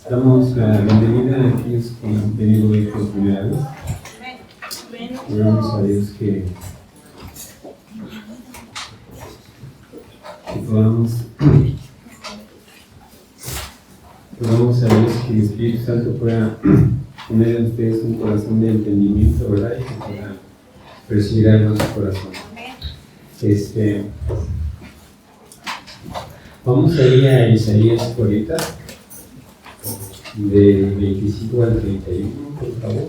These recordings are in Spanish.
Damos la bienvenida a aquellos que han venido hoy por primera vez. Oramos a Dios que podamos a Dios que el Espíritu Santo pueda poner en ustedes un corazón de entendimiento, ¿verdad? Y que pueda recibir algo en su corazón. Vamos a ir a Isaías 40, del 25 al 31, por favor.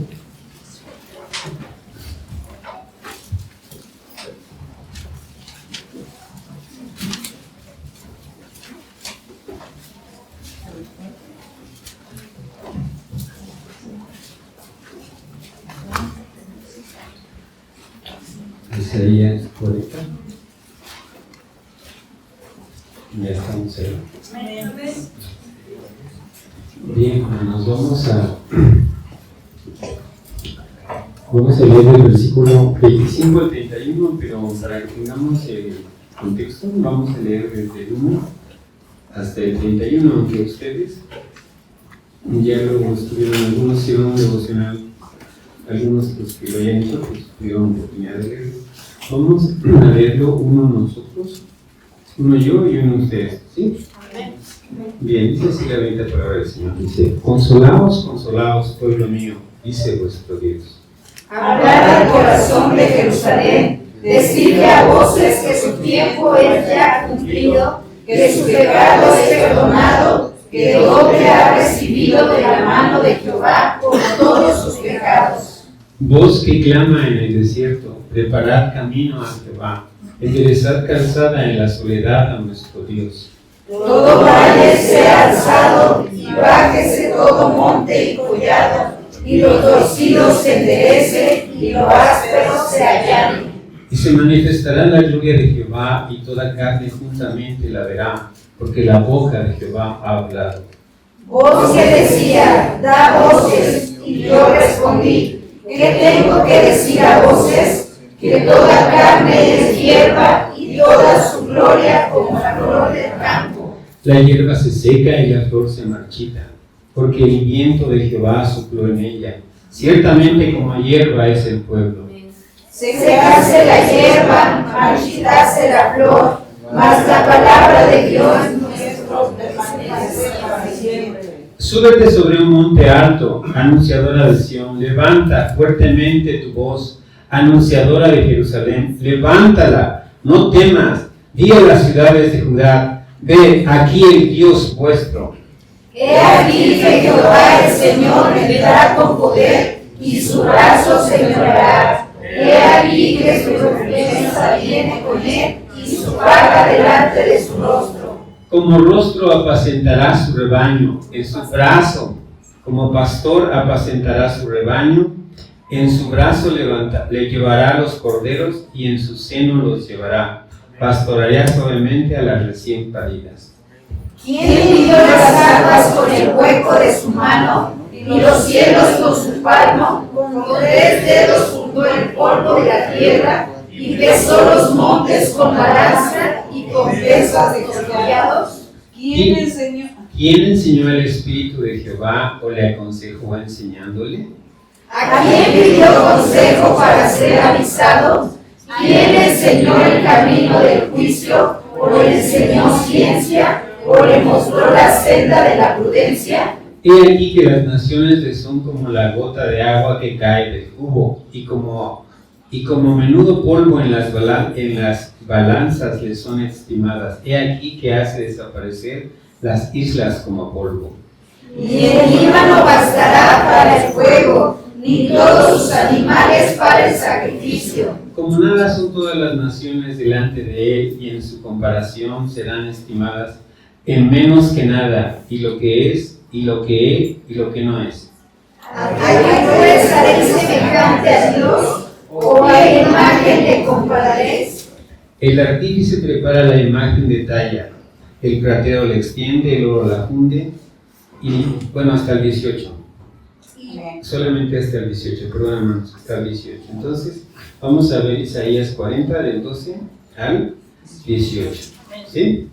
Isaías 40. Ya estamos ahí. Bien, nos vamos a leer el versículo 25 al 31, pero para que tengamos el contexto, vamos a leer desde el 1 hasta el 31, aunque ustedes ya lo estuvieron, algunos hicieron un devocional, algunos los que lo hayan hecho, pues tuvieron oportunidad de leerlo. Vamos a leerlo uno nosotros, uno yo y uno ustedes, ¿sí? Bien, dice así la bendita palabra del Señor. Dice: consolaos, consolaos, pueblo mío, dice vuestro Dios. Hablad al corazón de Jerusalén, decidle a voces que su tiempo es ya cumplido, que su pecado es perdonado, que doble ha recibido de la mano de Jehová como todos sus pecados. Voz que clama en el desierto, preparad camino a Jehová, enderezad calzada en la soledad a nuestro Dios. Todo valle sea alzado y bájese todo monte y collado, y lo torcido se enderece y lo áspero se allane. Y se manifestará la gloria de Jehová, y toda carne juntamente la verá, porque la boca de Jehová ha hablado. Voz que decía, da voces, y yo respondí, ¿qué tengo que decir a voces? Que toda carne es hierba, y toda su gloria como la flor del campo. La hierba se seca y la flor se marchita, porque el viento de Jehová sopló en ella. Ciertamente como hierba es el pueblo. Secase la hierba, marchitase la flor, mas la palabra de Dios nuestro permanece para siempre. Súbete sobre un monte alto, anunciadora de Sión, levanta fuertemente tu voz, anunciadora de Jerusalén, levántala, no temas, di a las ciudades de Judá, ve, aquí el Dios vuestro. He aquí que Jehová el Señor vendrá con poder, y su brazo se señoreará. He aquí que su recompensa viene con él, y su paga delante de su rostro. Como rostro apacentará su rebaño, en su brazo, como pastor apacentará su rebaño, en su brazo le llevará los corderos, y en su seno los llevará. Pastoreará suavemente a las recién paridas. ¿Quién midió las aguas con el hueco de su mano, y los cielos con su palmo? Con 3 dedos juntó el polvo de la tierra, y pesó los montes con balanza y con pesas de collados. ¿Quién enseñó el Espíritu de Jehová o le aconsejó enseñándole? ¿A quién pidió consejo para ser avisado? ¿Quién enseñó el camino del juicio, o le enseñó ciencia, o le mostró la senda de la prudencia? He aquí que las naciones le son como la gota de agua que cae del cubo, y como menudo polvo en las balanzas le son estimadas. He aquí que hace desaparecer las islas como polvo. Ni el Líbano bastará para el fuego, ni todos sus animales para el sacrificio. Como nada son todas las naciones delante de él, y en su comparación serán estimadas en menos que nada, y lo que es, y lo que es, y lo que no es. ¿A qué pues haréis semejante a Dios? ¿O a imagen le compararéis? El artífice prepara la imagen de talla, el platero la extiende, el oro la funde, y bueno, hasta el 18. Solamente hasta el 18, perdón hermanos, hasta el 18. Entonces, vamos a ver Isaías 40, del 12 al 18. ¿Sí?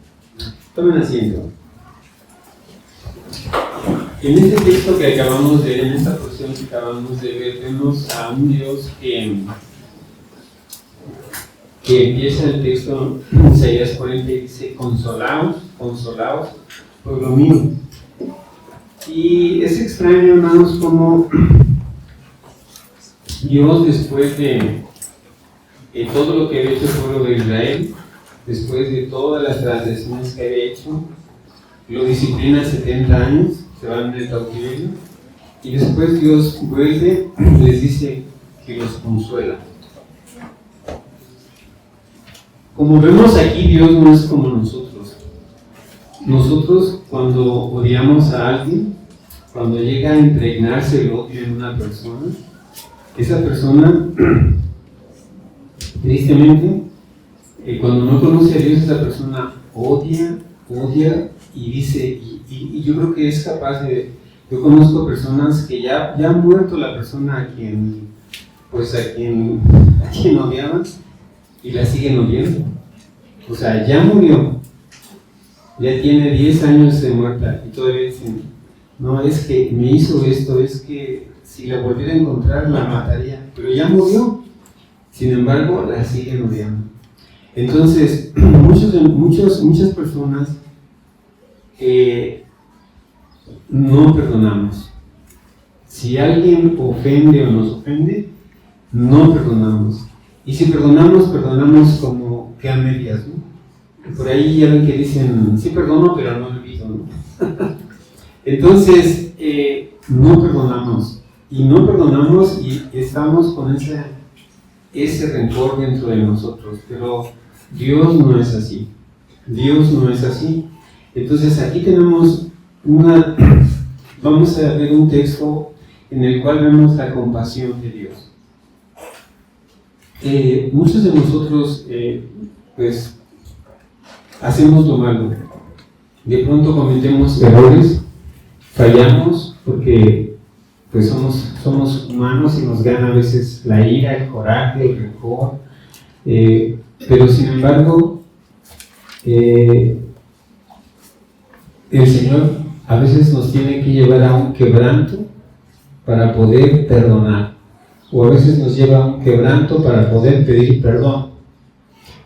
Tomen asiento. En este texto que acabamos de ver, en esta porción que acabamos de ver, vemos a un Dios que empieza el texto en Isaías 40 y dice: consolaos, consolaos, pueblo mío. Y es extraño, hermanos, como Dios, después de todo lo que había hecho el pueblo de Israel, después de todas las transgresiones que había hecho, lo disciplina 70 años, se van en el cautiverio, y después Dios vuelve y les dice que los consuela. Como vemos aquí, Dios no es como nosotros. Nosotros, cuando odiamos a alguien, cuando llega a impregnarse el odio en una persona, esa persona, tristemente, cuando no conoce a Dios, esa persona odia y dice, y yo creo que es capaz de, yo conozco personas que ya ha muerto la persona a quien odiaban y la siguen odiando. O sea, ya murió, ya tiene 10 años de muerta y todavía dicen, no, es que me hizo esto, es que si la volviera a encontrar la mataría, pero ya murió. Sin embargo, la siguen odiando. Entonces, muchas personas no perdonamos. Si alguien ofende o nos ofende, no perdonamos. Y si perdonamos como que a medias, ¿no? Por ahí ya ven que dicen, sí perdono, pero no olvido, ¿no? Entonces, no perdonamos. Y no perdonamos y estamos con ese rencor dentro de nosotros. Pero Dios no es así. Dios no es así. Entonces aquí tenemos vamos a ver un texto en el cual vemos la compasión de Dios. Muchos de nosotros, pues, hacemos lo malo. De pronto cometemos errores, fallamos, porque pues somos humanos y nos gana a veces la ira, el coraje, el rencor. Pero sin embargo, el Señor a veces nos tiene que llevar a un quebranto para poder perdonar, o a veces nos lleva a un quebranto para poder pedir perdón.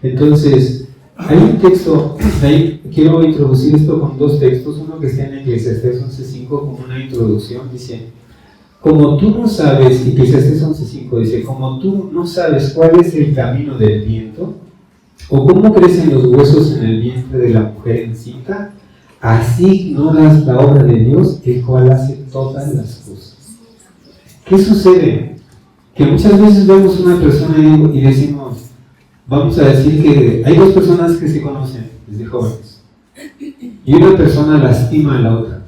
Entonces, hay un texto, ahí quiero introducir esto con dos textos, uno que está en Eclesiastés 11.5 como una introducción, dice: como tú no sabes, Eclesiastés 11.5 dice, como tú no sabes cuál es el camino del viento, o cómo crecen los huesos en el vientre de la mujer encinta, así ignoras la obra de Dios, el cual hace todas las cosas. ¿Qué sucede? Que muchas veces vemos una persona y decimos, vamos a decir que hay dos personas que se conocen desde jóvenes, y una persona lastima a la otra.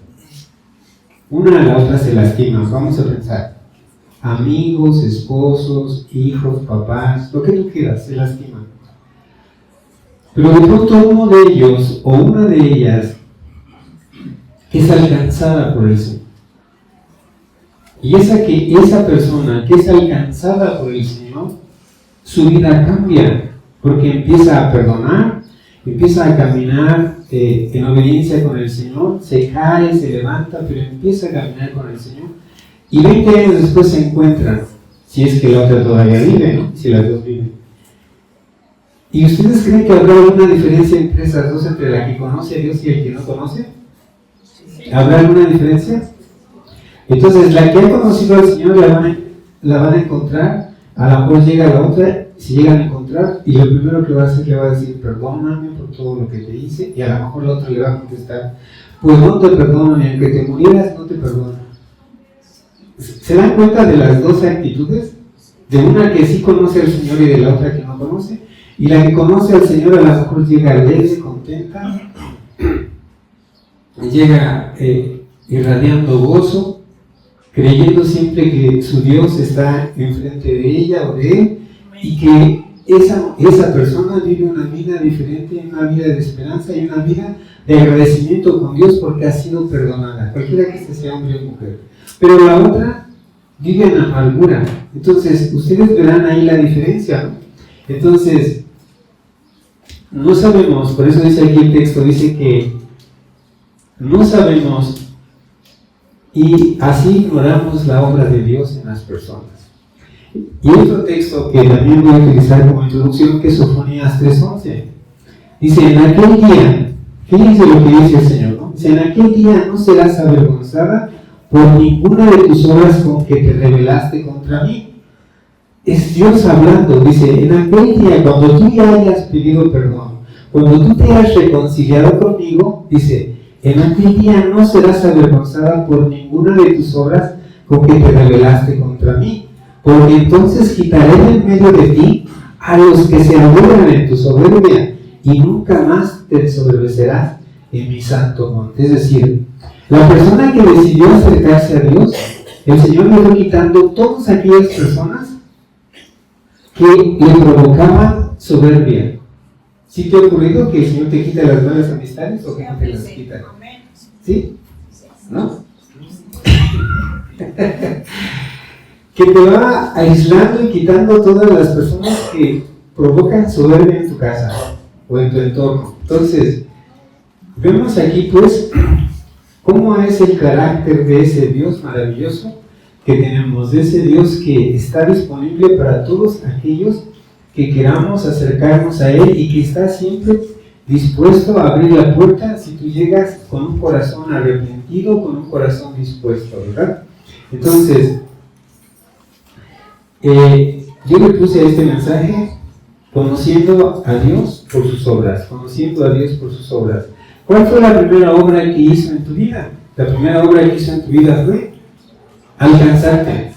Una a la otra se lastima, vamos a pensar, amigos, esposos, hijos, papás, lo que tú quieras, se lastiman. Pero de pronto uno de ellos o una de ellas es alcanzada por el Señor. Y esa persona que es alcanzada por el Señor, su vida cambia, porque empieza a perdonar, empieza a caminar en obediencia con el Señor, se cae, se levanta, pero empieza a caminar con el Señor. Y 20 años después se encuentran, si es que la otra todavía vive, ¿no? Si las dos viven. ¿Y ustedes creen que habrá alguna diferencia entre esas dos, entre la que conoce a Dios y el que no conoce? ¿Habrá alguna diferencia? Entonces, la que ha conocido al Señor la van a encontrar, a lo mejor llega la otra, si llegan a encontrar, y lo primero que va a hacer le va a decir, perdóname por todo lo que te hice, y a lo mejor la otra le va a contestar, pues no te perdono, ni aunque te murieras, no te perdono. ¿Se dan cuenta de las dos actitudes? De una que sí conoce al Señor y de la otra que no conoce. Y la que conoce al Señor a lo mejor llega alegre, contenta, llega irradiando gozo, creyendo siempre que su Dios está enfrente de ella o de él, y que esa persona vive una vida diferente, una vida de esperanza y una vida de agradecimiento con Dios porque ha sido perdonada, cualquiera que este sea hombre o mujer. Pero la otra vive en amargura. Entonces, ustedes verán ahí la diferencia, ¿no? Entonces, no sabemos, por eso dice aquí el texto, dice que no sabemos y así ignoramos la obra de Dios en las personas. Y otro texto que también voy a utilizar como introducción, que es Sofonías 3:11. Dice, en aquel día, fíjense lo que dice el Señor, ¿no? Dice, en aquel día no serás avergonzada por ninguna de tus obras con que te rebelaste contra mí. Es Dios hablando, dice, en aquel día, cuando tú ya hayas pedido perdón, cuando tú te hayas reconciliado conmigo, dice, en aquel día no serás avergonzada por ninguna de tus obras con que te rebelaste contra mí, porque entonces quitaré de en medio de ti a los que se aburren en tu soberbia, y nunca más te ensoberbecerás en mi santo monte. Es decir, la persona que decidió acercarse a Dios, el Señor le fue quitando todas aquellas personas que le provocaban soberbia. ¿Sí te ha ocurrido que el Señor te quita las buenas amistades o que no te las quita? ¿Sí? ¿No? Que te va aislando y quitando todas las personas que provocan soberbia en tu casa o en tu entorno. Entonces, vemos aquí pues cómo es el carácter de ese Dios maravilloso que tenemos, de ese Dios que está disponible para todos aquellos que queramos acercarnos a Él y que está siempre dispuesto a abrir la puerta si tú llegas con un corazón arrepentido, con un corazón dispuesto, ¿verdad? Entonces, yo le puse a este mensaje, conociendo a Dios por sus obras, conociendo a Dios por sus obras. ¿Cuál fue la primera obra que hizo en tu vida? La primera obra que hizo en tu vida fue alcanzarte.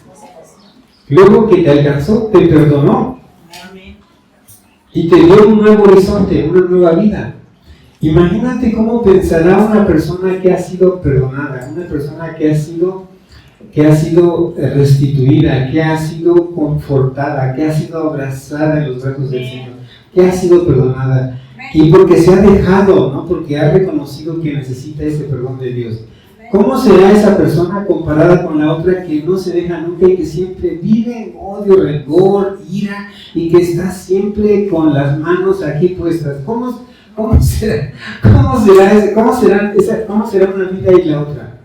Luego que te alcanzó, te perdonó y te dio un nuevo horizonte, una nueva vida. Imagínate cómo pensará una persona que ha sido perdonada, una persona que ha sido restituida, que ha sido confortada, que ha sido abrazada en los brazos del Señor, que ha sido perdonada. Y porque se ha dejado, ¿no? Porque ha reconocido que necesita ese perdón de Dios. ¿Cómo será esa persona comparada con la otra que no se deja nunca y que siempre vive en odio, rencor, ira y que está siempre con las manos aquí puestas? ¿Cómo será una vida y la otra?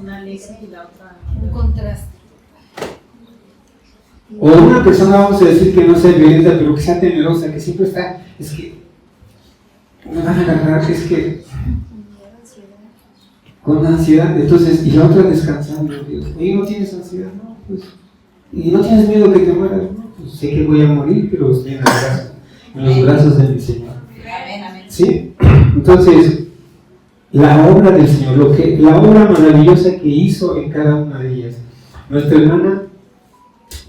Una lesa y la otra. Un contraste. O una persona, vamos a decir que no sea violenta, pero que sea temerosa, que siempre está, es que me van a agarrar, es que con ansiedad. Entonces, y la otra descansando, Dios, oye, ¿no tienes ansiedad? No, pues, ¿y no tienes miedo que te mueras? No, pues sé que voy a morir, pero estoy en los brazos de mi Señor. ¿Sí? Entonces, la obra del Señor, la obra maravillosa que hizo en cada una de ellas. Nuestra hermana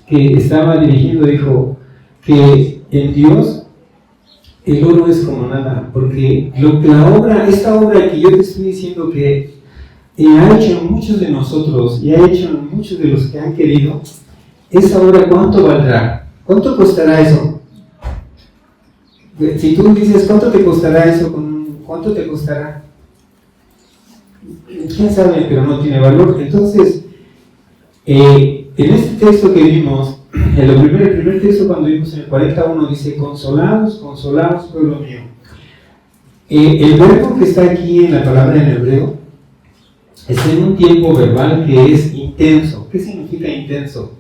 que estaba dirigiendo dijo que en Dios el oro es como nada, porque esta obra que yo te estoy diciendo que ha hecho en muchos de nosotros y ha hecho en muchos de los que han querido, esa obra ¿cuánto valdrá? ¿Cuánto costará eso? Si tú dices ¿cuánto te costará eso? ¿Cuánto te costará? ¿Quién sabe? Pero no tiene valor. Entonces, en este texto que vimos, el primer texto cuando vimos en el 41 dice, consolados, consolados, pueblo mío. El verbo que está aquí en la palabra en hebreo está en un tiempo verbal que es intenso. ¿Qué significa intenso?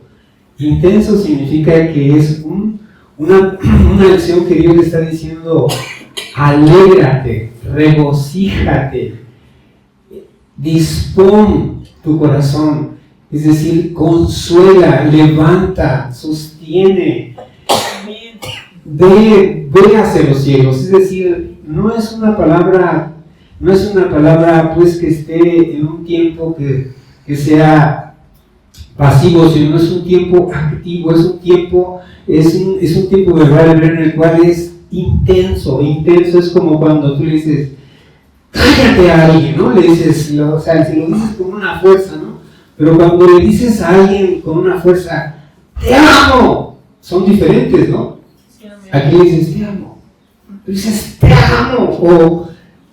Intenso significa que es una acción que Dios le está diciendo, alégrate, regocíjate, dispón tu corazón. Es decir, consuela, levanta, sostiene, ve hacia los cielos. Es decir, no es una palabra pues que esté en un tiempo que sea pasivo, sino es un tiempo activo, es un tiempo verbal en el cual es intenso. Intenso es como cuando tú le dices, cállate a alguien, ¿no? Le dices, si lo dices con una fuerza, ¿no? Pero cuando le dices a alguien con una fuerza, ¡te amo!, son diferentes, ¿no? Aquí le dices, te amo. Tú dices, te amo. O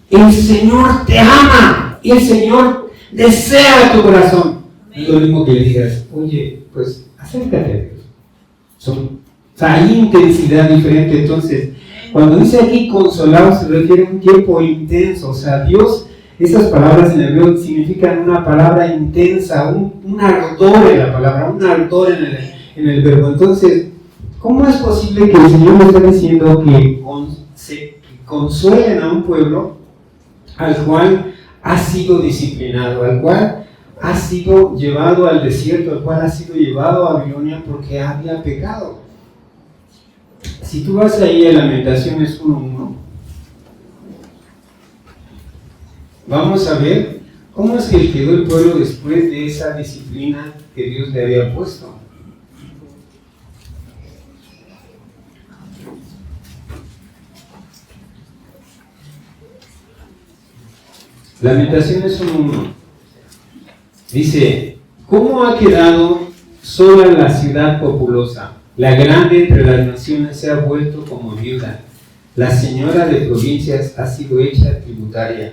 el Señor te ama. Y el Señor desea tu corazón. Es lo mismo que le digas, oye, pues acércate a Dios. Hay intensidad diferente. Entonces, cuando dice aquí consolado, se refiere a un tiempo intenso. O sea, Dios Estas palabras en hebreo significan una palabra intensa, un ardor en la palabra, un ardor en el verbo. Entonces, ¿cómo es posible que el Señor nos esté diciendo que consuelen a un pueblo al cual ha sido disciplinado, al cual ha sido llevado al desierto, al cual ha sido llevado a Babilonia porque había pecado? Si tú vas ahí a Lamentaciones 1:1, vamos a ver cómo es que quedó el pueblo después de esa disciplina que Dios le había puesto. Lamentaciones 1:1 dice: ¿cómo ha quedado sola la ciudad populosa? La grande entre las naciones se ha vuelto como viuda. La señora de provincias ha sido hecha tributaria.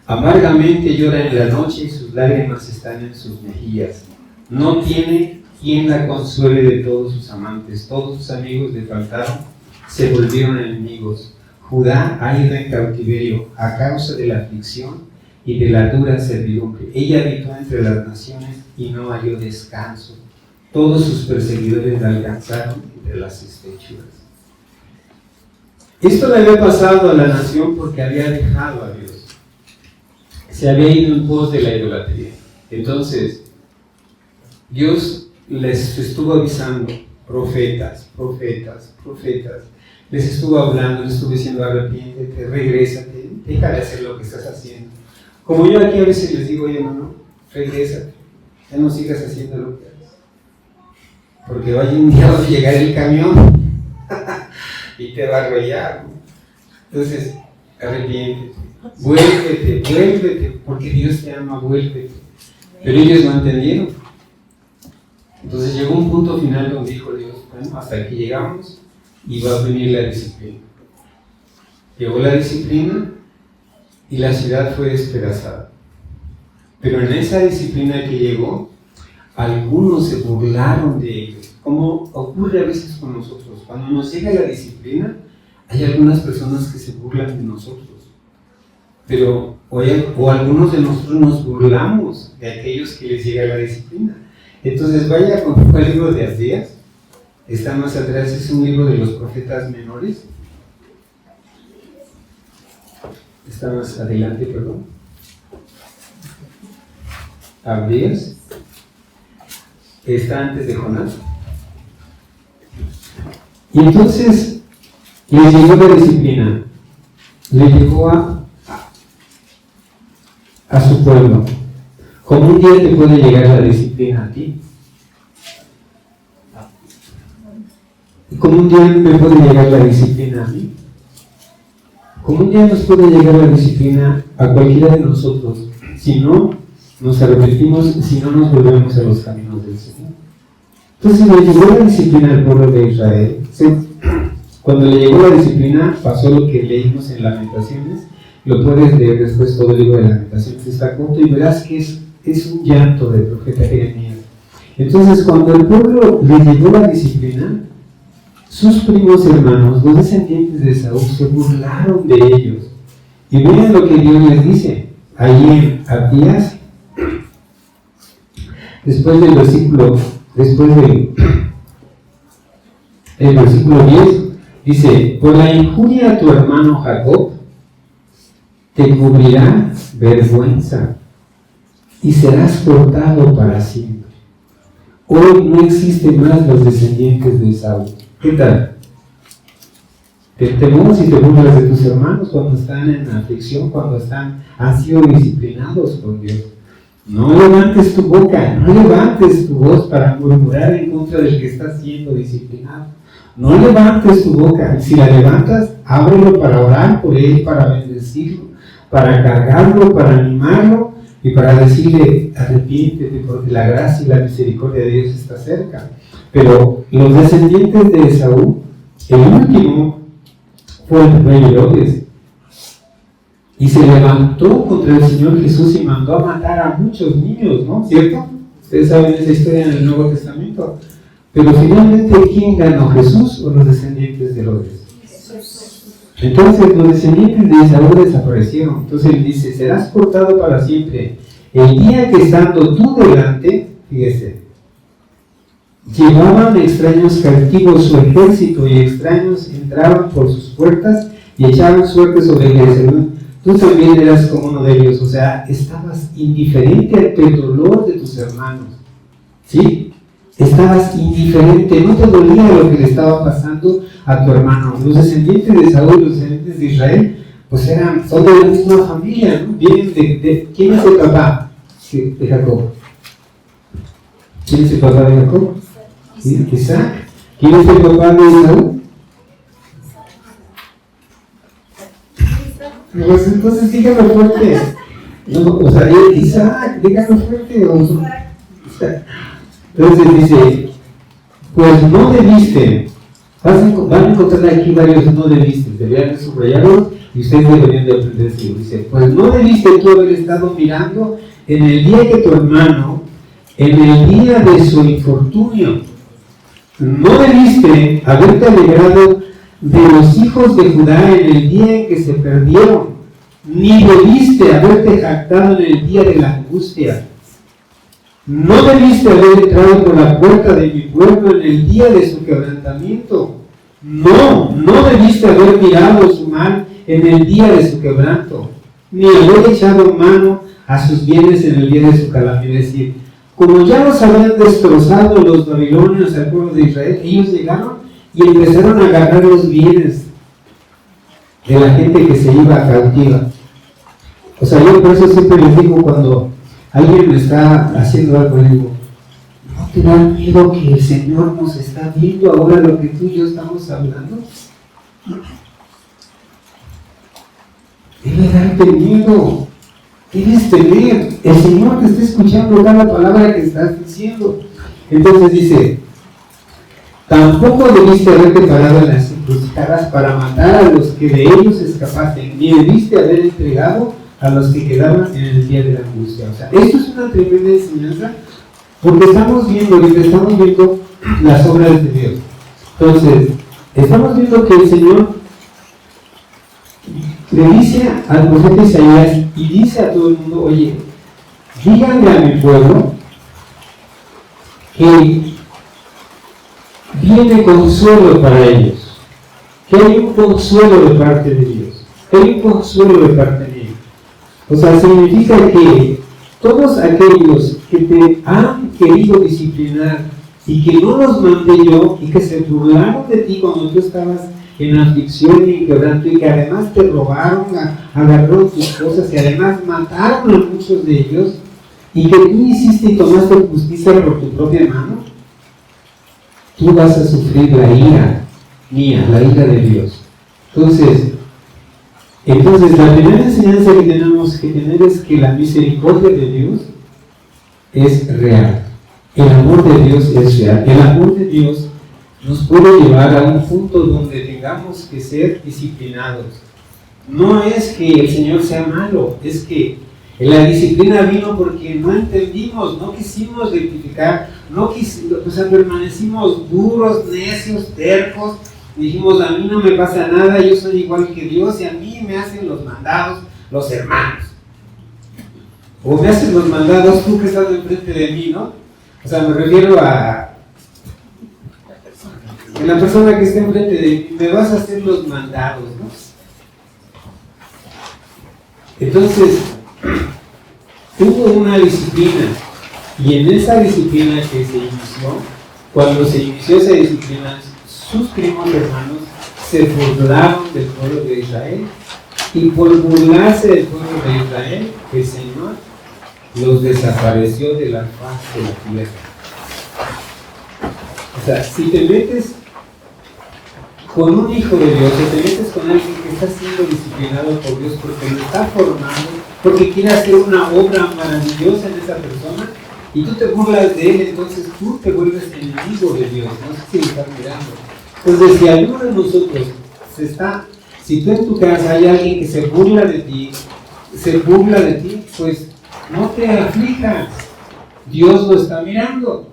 Amargamente llora en la noche y sus lágrimas están en sus mejillas. No tiene quien la consuele de todos sus amantes. Todos sus amigos le faltaron, se volvieron enemigos. Judá ha ido en cautiverio a causa de la aflicción y de la dura servidumbre. Ella habitó entre las naciones y no halló descanso. Todos sus perseguidores la alcanzaron entre las estructuras. Esto le había pasado a la nación porque había dejado a Dios. Se había ido en pos de la idolatría. Entonces, Dios les estuvo avisando, profetas. Les estuvo hablando, les estuvo diciendo: arrepiéntete, regrésate, deja de hacer lo que estás haciendo. Como yo aquí a veces les digo: oye, no, regrésate, ya no sigas haciendo lo que haces. Porque vaya un día va a llegar el camión y te va a arrollar, ¿no? Entonces, arrepiéntete, vuélvete, porque Dios te ama, vuélvete. Pero ellos no entendieron. Entonces llegó un punto final donde dijo Dios: bueno, hasta aquí llegamos y va a venir la disciplina. Llegó la disciplina y la ciudad fue despedazada. Pero en esa disciplina que llegó, algunos se burlaron de ellos, como ocurre a veces con nosotros. Cuando nos llega la disciplina, hay algunas personas que se burlan de nosotros. Pero, o algunos de nosotros nos burlamos de aquellos que les llega la disciplina. Entonces, vaya con el libro de Abdías, está más atrás, es un libro de los profetas menores. Está más adelante, perdón. Abdías. Está antes de Jonás. Y entonces le llegó la disciplina, le llegó a su pueblo. Como un día te puede llegar la disciplina a ti. Como un día me puede llegar la disciplina a mí. Como un día nos puede llegar la disciplina a cualquiera de nosotros, si no nos arrepentimos, si no nos volvemos a los caminos del Señor. Entonces le llegó la disciplina al pueblo de Israel. Cuando le llegó la disciplina, pasó lo que leímos en Lamentaciones. Lo puedes leer después, todo el libro de Lamentaciones está corto, y verás que es un llanto del profeta Jeremías. Entonces, cuando el pueblo le llegó la disciplina, sus primos hermanos, los descendientes de Saúl, se burlaron de ellos. Y miren lo que Dios les dice ahí en Abdías, después del versículo 10, dice: por la injuria a tu hermano Jacob, te cubrirá vergüenza y serás cortado para siempre. Hoy no existen más los descendientes de Saúl. ¿Qué tal? Te temes y te burlas de tus hermanos cuando están en aflicción, cuando han sido disciplinados por Dios. No levantes tu boca, no levantes tu voz para murmurar en contra del que está siendo disciplinado. No levantes tu boca. Si la levantas, ábrelo para orar por él, para bendecirlo, para cargarlo, para animarlo y para decirle: arrepiéntete, porque la gracia y la misericordia de Dios está cerca. Pero los descendientes de Esaú, el último fue el rey Herodes, y se levantó contra el Señor Jesús y mandó a matar a muchos niños, ¿no? ¿Cierto? Ustedes saben esa historia en el Nuevo Testamento. Pero finalmente, ¿quién ganó, Jesús o los descendientes de Herodes? Entonces los descendientes de Esaú desaparecieron. Entonces él dice, serás cortado para siempre. El día que estando tú delante, fíjese, llevaban extraños cautivos su ejército y extraños entraban por sus puertas y echaban suerte sobre Jerusalén. Tú también eras como uno de ellos, o sea, estabas indiferente ante el dolor de tus hermanos, ¿sí? Estabas indiferente, no te dolía lo que le estaba pasando a tu hermano. Los descendientes de Saúl, los descendientes de Israel, pues son de la misma familia, ¿no? Vienen de ¿quién es el papá de Jacob? ¿Quién es el papá de Jacob? Isaac. ¿Quién es el papá de Esaú? Pues entonces dígalo fuerte. No, o sea, Isaac, dígalo fuerte. Entonces dice, pues no debiste. Van a encontrar aquí varios no debiste. Deberían de subrayarlos y ustedes deberían de aprender eso. Dice, pues no debiste tú haber estado mirando en el día que tu hermano, en el día de su infortunio, no debiste haberte alegrado de los hijos de Judá en el día en que se perdieron, ni debiste haberte jactado en el día de la angustia. No debiste haber entrado por la puerta de mi pueblo en el día de su quebrantamiento. No debiste haber mirado su mal en el día de su quebranto, ni haber echado mano a sus bienes en el día de su calamidad. Es decir, como ya los habían destrozado los babilonios al pueblo de Israel, ellos llegaron y empezaron a agarrar los bienes de la gente que se iba cautiva. O sea, yo por eso siempre les digo, cuando alguien me está haciendo algo, le digo, ¿no te da miedo que el Señor nos está viendo ahora lo que tú y yo estamos hablando? Debe darte miedo. Debes temer. El Señor te está escuchando cada palabra que estás diciendo. Entonces dice, tampoco debiste haberte parado en las encrucijadas para matar a los que de ellos escapasen, ni debiste haber entregado a los que quedaban en el día de la angustia. O sea, esto es una tremenda enseñanza, porque estamos viendo las obras de Dios. Entonces, estamos viendo que el Señor le dice al profeta Isaías y dice a todo el mundo, oye, díganle a mi pueblo que viene consuelo para ellos, que hay un consuelo de parte de Dios, que hay un consuelo de parte de ellos. O sea, significa que todos aquellos que te han querido disciplinar y que no los mandé yo y que se burlaron de ti cuando tú estabas en aflicción y en quebranto, y que además te robaron, agarraron tus cosas y además mataron a muchos de ellos, y que tú hiciste y tomaste justicia por tu propia mano, tú vas a sufrir la ira mía, la ira de Dios. Entonces la primera enseñanza que tenemos que tener es que la misericordia de Dios es real. El amor de Dios es real. El amor de Dios nos puede llevar a un punto donde tengamos que ser disciplinados. No es que el Señor sea malo, es que la disciplina vino porque no entendimos, no quisimos rectificar, permanecimos duros, necios, tercos. Dijimos, a mí no me pasa nada, yo soy igual que Dios y a mí me hacen los mandados los hermanos. O me hacen los mandados tú que estás enfrente de mí, ¿no? O sea, me refiero a la persona que está enfrente de mí, me vas a hacer los mandados, ¿no? Entonces, hubo una disciplina, y en esa disciplina que se inició, cuando se inició esa disciplina, sus primos hermanos se burlaron del pueblo de Israel, y por burlarse del pueblo de Israel, el Señor los desapareció de la faz de la tierra. O sea, si te metes con un hijo de Dios, o te metes con alguien que está siendo disciplinado por Dios porque lo está formando, porque quiere hacer una obra maravillosa en esa persona, y tú te burlas de él, entonces tú te vuelves enemigo de Dios. No sé si me estás mirando. Entonces, si alguno de nosotros si tú en tu casa hay alguien que se burla de ti, pues no te aflijas. Dios lo está mirando.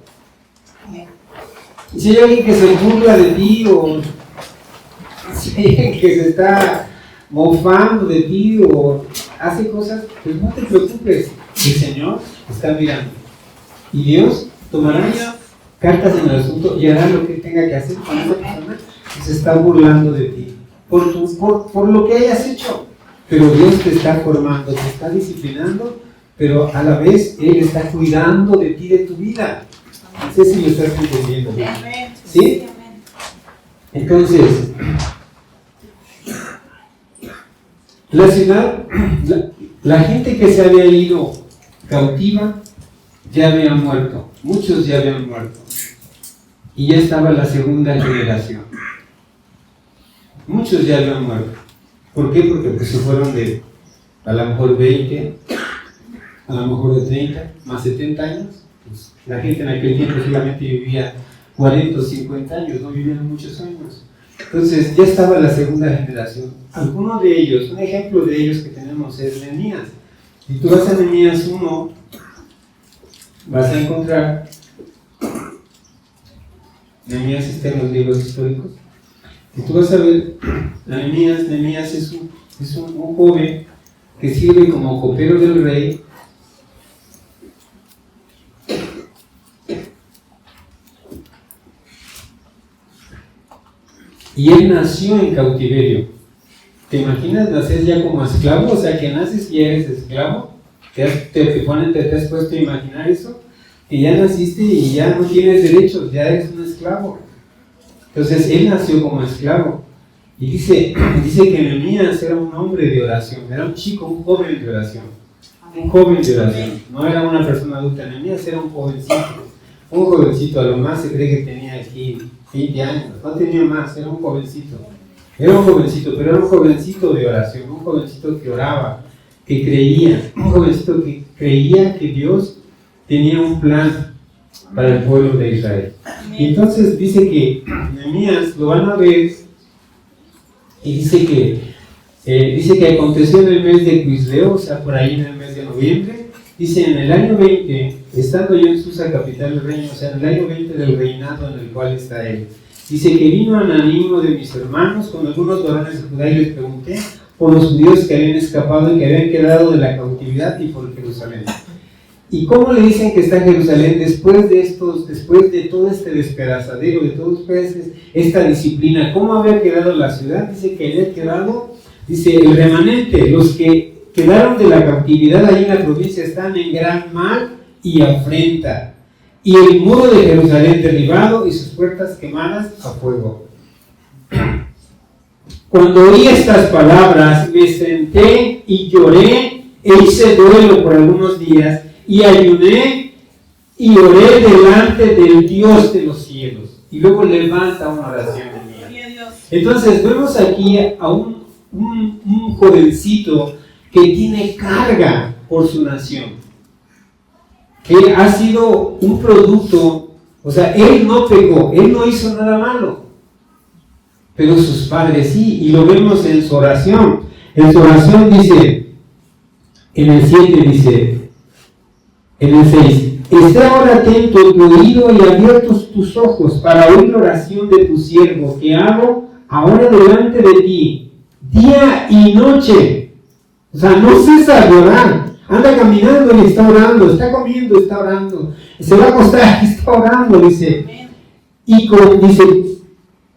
Si hay alguien que se burla de ti, o si hay alguien que se está mofando de ti o hace cosas, pues no te preocupes, el Señor está mirando. Y Dios tomará cartas en el asunto y hará lo que tenga que hacer con esa persona que se está burlando de ti, por lo que hayas hecho. Pero Dios te está formando, te está disciplinando, pero a la vez Él está cuidando de ti, de tu vida. No sé si lo estás entendiendo. ¿Sí? Entonces, la ciudad, la gente que se había ido cautiva ya había muerto, muchos ya habían muerto, y ya estaba la segunda generación. Muchos ya habían muerto. ¿Por qué? Porque pues se fueron de a lo mejor 20, a lo mejor de 30, más 70 años. Pues, la gente en aquel tiempo solamente vivía 40 o 50 años, no vivían muchos años. Entonces ya estaba la segunda generación. Algunos de ellos, un ejemplo de ellos que tenemos es Nehemías. Si tú vas a Nehemías 1, vas a encontrar, Nehemías está en los libros históricos. Y tú vas a ver, Nehemías es un joven que sirve como copero del rey. Y él nació en cautiverio. ¿Te imaginas nacer ya como esclavo? O sea, que naces y eres esclavo. ¿Te has puesto a imaginar eso? Que ya naciste y ya no tienes derechos, ya eres un esclavo. Entonces, él nació como esclavo. Y dice que Nehemías era un hombre de oración, era un chico, un joven de oración. Un joven de oración. No era una persona adulta. Nehemías era un jovencito. Un jovencito, a lo más se cree que tenía aquí 20 años. No tenía más, era un jovencito. Era un jovencito, pero era un jovencito de oración. Un jovencito que oraba, que creía. Un jovencito que creía que Dios tenía un plan para el pueblo de Israel. Y entonces dice que Nehemías lo van a ver y dice que aconteció en el mes de Quisleo, o sea, por ahí en el mes de noviembre. Dice, en el año 20, estando yo en Susa, capital del reino, o sea, en el año 20 del reinado en el cual está él. Dice que vino Ananí, uno de mis hermanos, con algunos varones de Judá, y les pregunté por los judíos que habían escapado y que habían quedado de la cautividad y por Jerusalén. ¿Y cómo le dicen que está Jerusalén después de todo este despedazadero, de toda esta disciplina? ¿Cómo había quedado la ciudad? Dice que había quedado, dice, el remanente, los que quedaron de la cautividad ahí en la provincia están en gran mal y afrenta, y el muro de Jerusalén derribado y sus puertas quemadas a fuego. Cuando oí estas palabras, me senté y lloré e hice duelo por algunos días, y ayuné y oré delante del Dios de los cielos. Y luego levanta una oración de mí. Entonces vemos aquí a un jovencito que tiene carga por su nación, que ha sido un producto, o sea, él no pecó, él no hizo nada malo, pero sus padres sí, y lo vemos en su oración. En su oración dice, en el 7 dice, en el 6, esté ahora atento tu oído y abiertos tus ojos para oír la oración de tu siervo que hago ahora delante de ti, día y noche. O sea, no cesa de orar. Anda caminando y está orando, está comiendo, está orando, se va a acostar y está orando, dice. Y dice,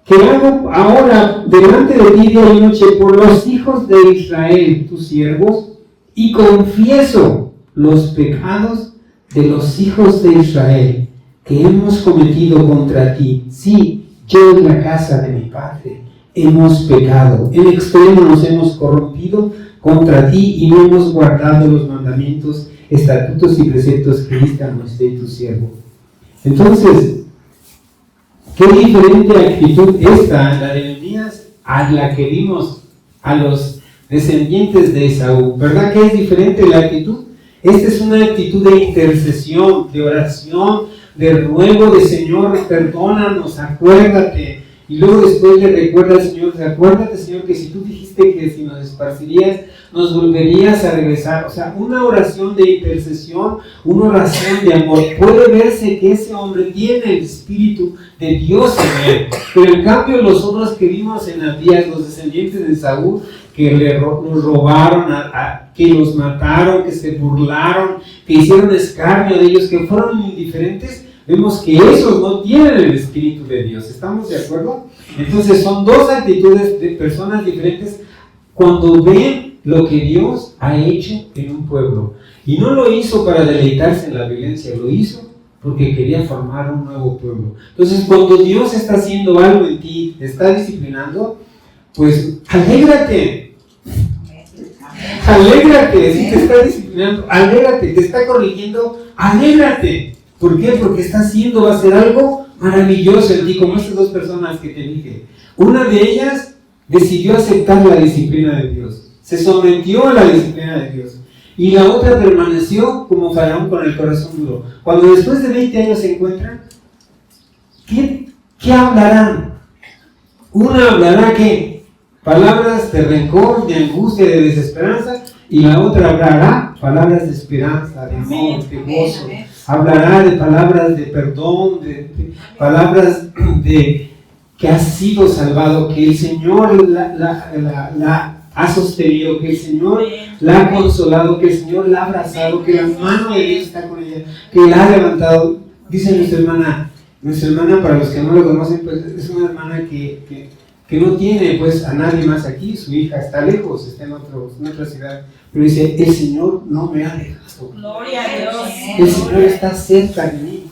que hago ahora delante de ti día y noche por los hijos de Israel, tus siervos, y confieso los pecados de los hijos de Israel que hemos cometido contra ti. Sí, yo y la casa de mi padre hemos pecado, en extremo nos hemos corrompido contra ti y no hemos guardado los mandamientos, estatutos y preceptos que diste a Moisés tu siervo. Entonces, qué diferente actitud esta, la de Nehemías, a la que vimos a los descendientes de Esaú. ¿Verdad que es diferente la actitud? Esta es una actitud de intercesión, de oración, de ruego de Señor, perdónanos, acuérdate. Y luego después le recuerda al Señor, acuérdate, Señor, que si tú dijiste que si nos esparcirías, nos volverías a regresar. O sea, una oración de intercesión, una oración de amor. Puede verse que ese hombre tiene el Espíritu de Dios en él. Pero en cambio los otros que vimos en Abías, los descendientes de Saúl, que nos robaron, que los mataron, que se burlaron, que hicieron escarnio de ellos, que fueron indiferentes, vemos que esos no tienen el Espíritu de Dios. ¿Estamos de acuerdo? Entonces son dos actitudes de personas diferentes cuando ven lo que Dios ha hecho en un pueblo. Y no lo hizo para deleitarse en la violencia, lo hizo porque quería formar un nuevo pueblo. Entonces cuando Dios está haciendo algo en ti, te está disciplinando, pues alégrate. Alégrate, si te está disciplinando, alégrate, te está corrigiendo, alégrate. ¿Por qué? Porque está haciendo, va a hacer algo maravilloso en ti, como estas dos personas que te dije. Una de ellas decidió aceptar la disciplina de Dios, se sometió a la disciplina de Dios. Y la otra permaneció como Faraón con el corazón duro. Cuando después de 20 años se encuentran, ¿qué hablarán? Una hablará ¿qué? Palabras de rencor, de angustia, de desesperanza, y la otra hablará palabras de esperanza, de amor, de gozo. Hablará de palabras de perdón, de palabras de que has sido salvado, que el Señor la ha sostenido, que el Señor la ha consolado, que el Señor la ha abrazado, que la mano de Dios está con ella, que la ha levantado. Dice nuestra hermana, para los que no la conocen, pues es una hermana que no tiene pues a nadie más aquí, su hija está lejos, está en otra ciudad, pero dice, el Señor no me ha dejado. Gloria a Dios. El Señor está cerca de mí.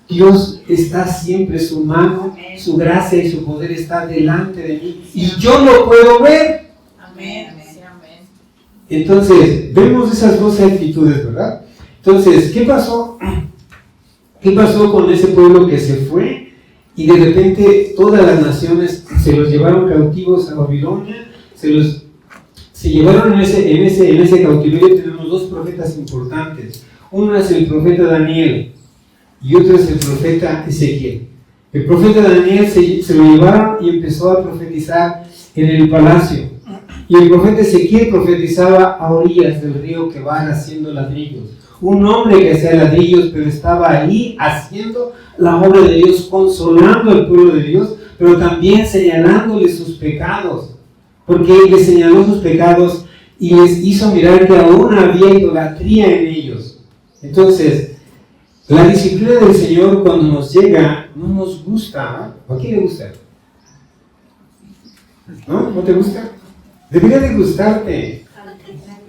Dios está siempre, su mano, su gracia y su poder está delante de mí. Y yo lo puedo ver. Amén. Entonces, vemos esas dos actitudes, ¿verdad? Entonces, ¿qué pasó? ¿Qué pasó con ese pueblo que se fue? Y de repente todas las naciones se los llevaron cautivos a Babilonia, se llevaron en ese cautiverio. Tenemos dos profetas importantes. Uno es el profeta Daniel y otro es el profeta Ezequiel. El profeta Daniel se lo llevaron y empezó a profetizar en el palacio. Y el profeta Ezequiel profetizaba a orillas del río que van haciendo ladrillos. Un hombre que hacía ladrillos, pero estaba ahí haciendo la obra de Dios, consolando al pueblo de Dios, pero también señalándole sus pecados, porque Él les señaló sus pecados y les hizo mirar que aún había idolatría en ellos. Entonces, la disciplina del Señor cuando nos llega no nos gusta. ¿A quién le gusta? ¿No? ¿No te gusta? Debería de gustarte.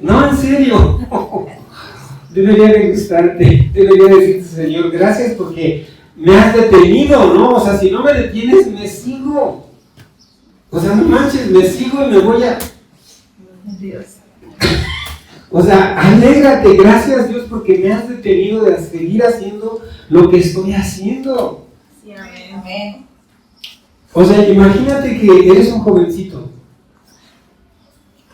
No, en serio. Debería de gustarte. Debería decirte, Señor, gracias porque me has detenido, ¿no? O sea, si no me detienes, me sigo. O sea, no manches, me sigo y me voy a... Dios. O sea, alégrate, gracias Dios porque me has detenido de seguir haciendo lo que estoy haciendo. Sí, amén. O sea, imagínate que eres un jovencito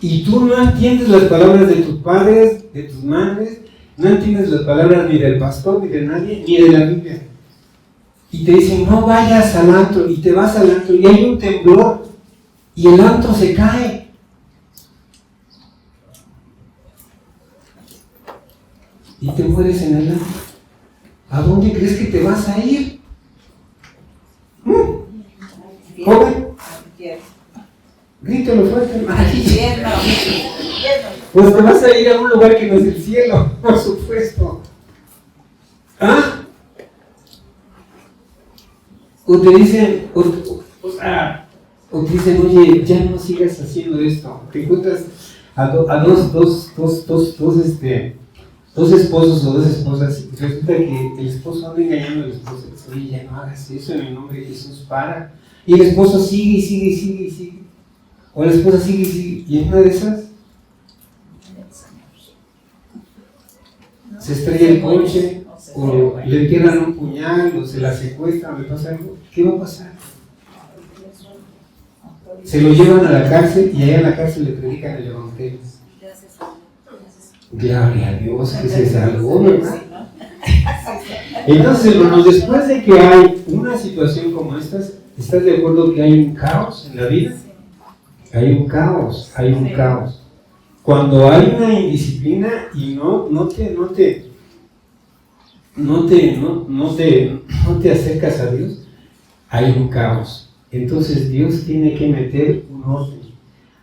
y tú no entiendes las palabras de tus padres, de tus madres, no entiendes las palabras ni del pastor, ni de nadie, ni de la Biblia. Y te dicen, no vayas al antro, y te vas al antro, y hay un temblor, y el antro se cae. Y te mueres en el antro. ¿A dónde crees que te vas a ir? Joven, grítalo fuerte, pues te vas a ir a un lugar que no es el cielo, por supuesto. ¿Ah? O te dicen, oye, ya no sigas haciendo esto. Te encuentras a dos esposos o dos esposas, y resulta que el esposo anda engañando a la esposa. Oye, ya no hagas eso en el nombre de Jesús, para. Y el esposo sigue y sigue y sigue y sigue. O la esposa sigue y sigue. Y en una de esas se estrella el coche, o le entierran un puñal, o se la secuestran, o le pasa algo. ¿Qué va a pasar? Se lo llevan a la cárcel y allá en la cárcel le predican el evangelio. Gloria a Dios que se salvó, ¿verdad? Entonces, hermanos, después de que hay una situación como esta, ¿Estás de acuerdo que hay un caos en la vida? Hay un caos, hay un caos. Cuando hay una indisciplina y no te acercas a Dios, hay un caos. Entonces Dios tiene que meter un orden.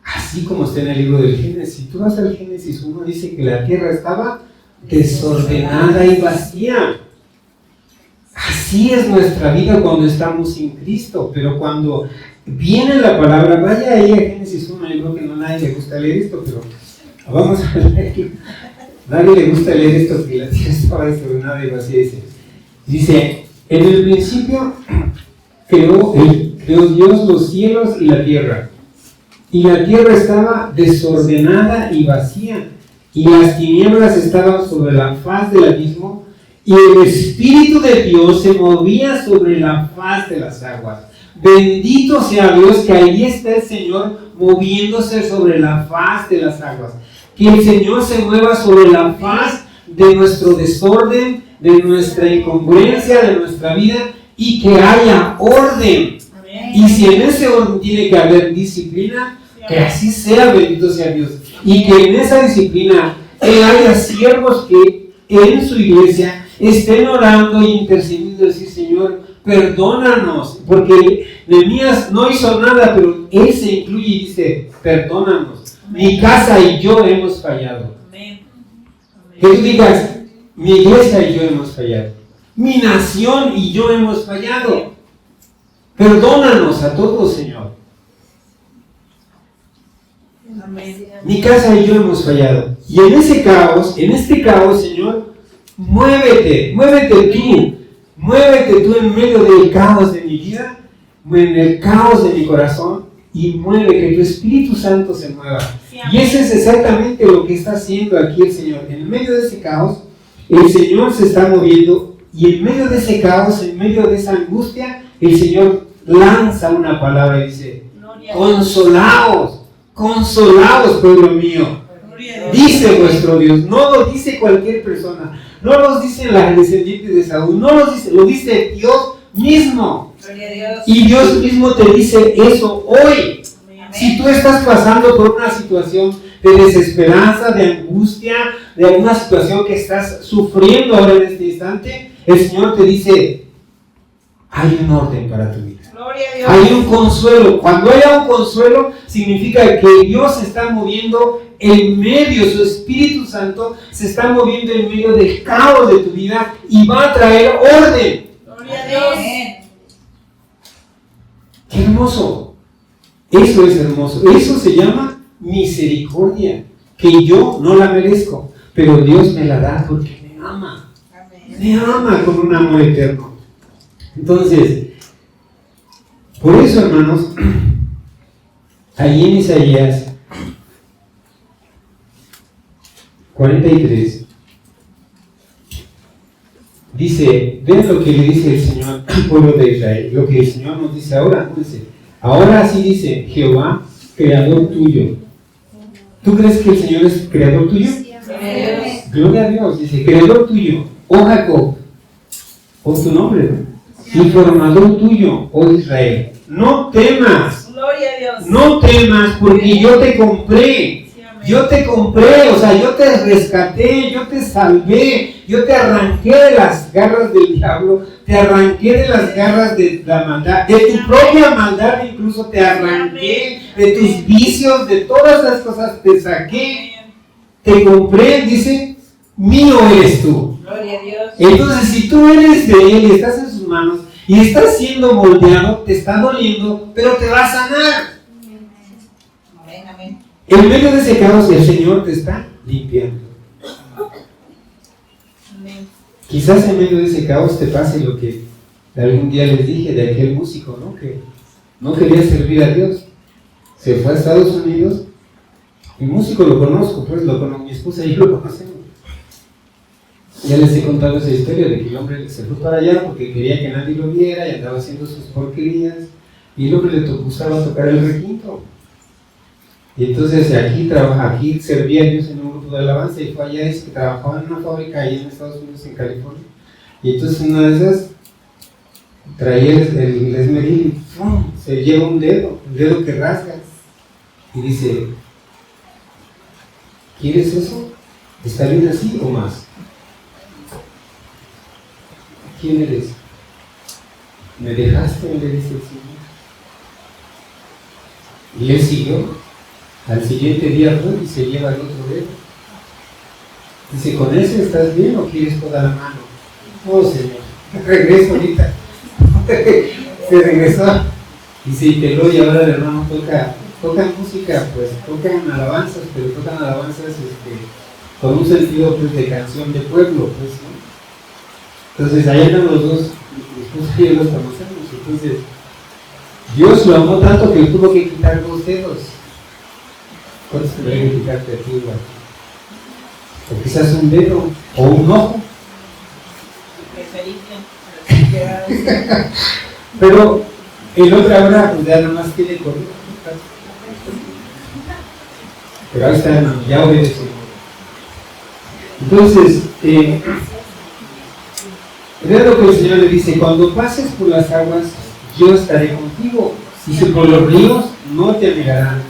Así como está en el libro del Génesis. Si tú vas al Génesis 1, dice que la tierra estaba desordenada y vacía. Así es nuestra vida cuando estamos sin Cristo. Pero cuando viene la palabra, vaya ahí a Génesis 1, yo creo que no a nadie le gusta leer esto, pero vamos a leer. Nadie le gusta leer esto, que la tierra estaba desordenada y vacía. Dice, en el principio creó Dios los cielos y la tierra. Y la tierra estaba desordenada y vacía, y las tinieblas estaban sobre la faz del abismo, y el Espíritu de Dios se movía sobre la faz de las aguas. Bendito sea Dios, que ahí está el Señor moviéndose sobre la faz de las aguas. Que el Señor se mueva sobre la faz de nuestro desorden, de nuestra incongruencia, de nuestra vida, y que haya orden. Y si en ese orden tiene que haber disciplina, que así sea, bendito sea Dios. Y que en esa disciplina haya siervos que en su iglesia estén orando e intercediendo, decir, Señor, perdónanos, porque Nehemías no hizo nada, pero él se incluye y dice, perdónanos. Mi casa y yo hemos fallado. Que tú digas, mi iglesia y yo hemos fallado. Mi nación y yo hemos fallado. Perdónanos a todos, Señor. Amén. Mi casa y yo hemos fallado. Y en este caos, Señor, muévete tú en medio del caos de mi vida, en el caos de mi corazón, y mueve, que tu Espíritu Santo se mueva. Y eso es exactamente lo que está haciendo aquí el Señor. En medio de ese caos, el Señor se está moviendo, y en medio de ese caos, en medio de esa angustia, el Señor lanza una palabra y dice, consolaos, pueblo mío. Dice vuestro Dios, no lo dice cualquier persona, no lo dicen las descendientes de Saúl, no lo dice Dios mismo. Y Dios mismo te dice eso hoy. Si tú estás pasando por una situación de desesperanza, de angustia, de alguna situación que estás sufriendo ahora en este instante, el Señor te dice, hay un orden para tu vida. Hay un consuelo. Cuando haya un consuelo, significa que Dios se está moviendo en medio, su Espíritu Santo se está moviendo en medio del caos de tu vida y va a traer orden. Gloria a Dios. ¡Qué hermoso! Eso es hermoso. Eso se llama misericordia, que yo no la merezco, pero Dios me la da porque me ama. Me ama con un amor eterno. Entonces, por eso, hermanos, ahí en Isaías 43 dice, ven lo que le dice el Señor al pueblo de Israel, lo que el Señor nos dice ahora. Dice, ahora así dice Jehová, creador tuyo. ¿Tú crees que el Señor es creador tuyo? Gloria a Dios. Dice, creador tuyo, oh Jacob, por tu nombre, ¿no? Y formador tuyo, oh Israel. No temas. Gloria a Dios. No temas, porque yo te compré. Yo te compré, o sea, yo te rescaté, yo te salvé, yo te arranqué de las garras del diablo, te arranqué de las garras de la maldad, de tu propia maldad incluso te arranqué, de tus vicios, de todas las cosas te saqué, te compré, dice, mío eres tú. Gloria a Dios. Entonces, si tú eres de Él y estás en sus manos y estás siendo moldeado, te está doliendo, pero te va a sanar. En medio de ese caos, el Señor te está limpiando. Quizás en medio de ese caos te pase lo que algún día les dije de aquel músico, ¿no? Que no quería servir a Dios. Se fue a Estados Unidos. El músico lo conozco, pues mi esposa y yo lo conocemos. Ya les he contado esa historia de que el hombre se fue para allá porque quería que nadie lo viera y andaba haciendo sus porquerías. Y el hombre le gustaba tocar el requinto. Y entonces aquí servía a Dios en un grupo de alabanza y fue allá, que trabajaba en una fábrica ahí en Estados Unidos, en California. Y entonces una de esas, traía el esmeril y ¡pum! Se lleva un dedo que rasga. Y dice, ¿quieres eso? ¿Está bien así o más? ¿Quién eres? ¿Me dejaste? Le dice el Señor. Y él siguió. Al siguiente día fue y se lleva el otro dedo. Dice, ¿con ese estás bien o quieres toda la mano? Oh, Señor, regreso ahorita. Se regresó. Dice, y te lo, y ahora el hermano toca música, pues tocan alabanzas, pero tocan alabanzas con un sentido pues, de canción de pueblo, pues, ¿no? Entonces ahí están los dos, mi esposa y yo lo estamos haciendo. Entonces, Dios lo amó tanto que tuvo que quitar 2 dedos. ¿Cuántos tendría que quitarte a ti, igual? O quizás un dedo, o un ojo. Pero el otro ahora pues ya nada más tiene corrido. Pero ahí está, hermano, ya obedeció. Entonces, vean lo que el Señor le dice: cuando pases por las aguas, yo estaré contigo. Dice, por los ríos no te anegarán.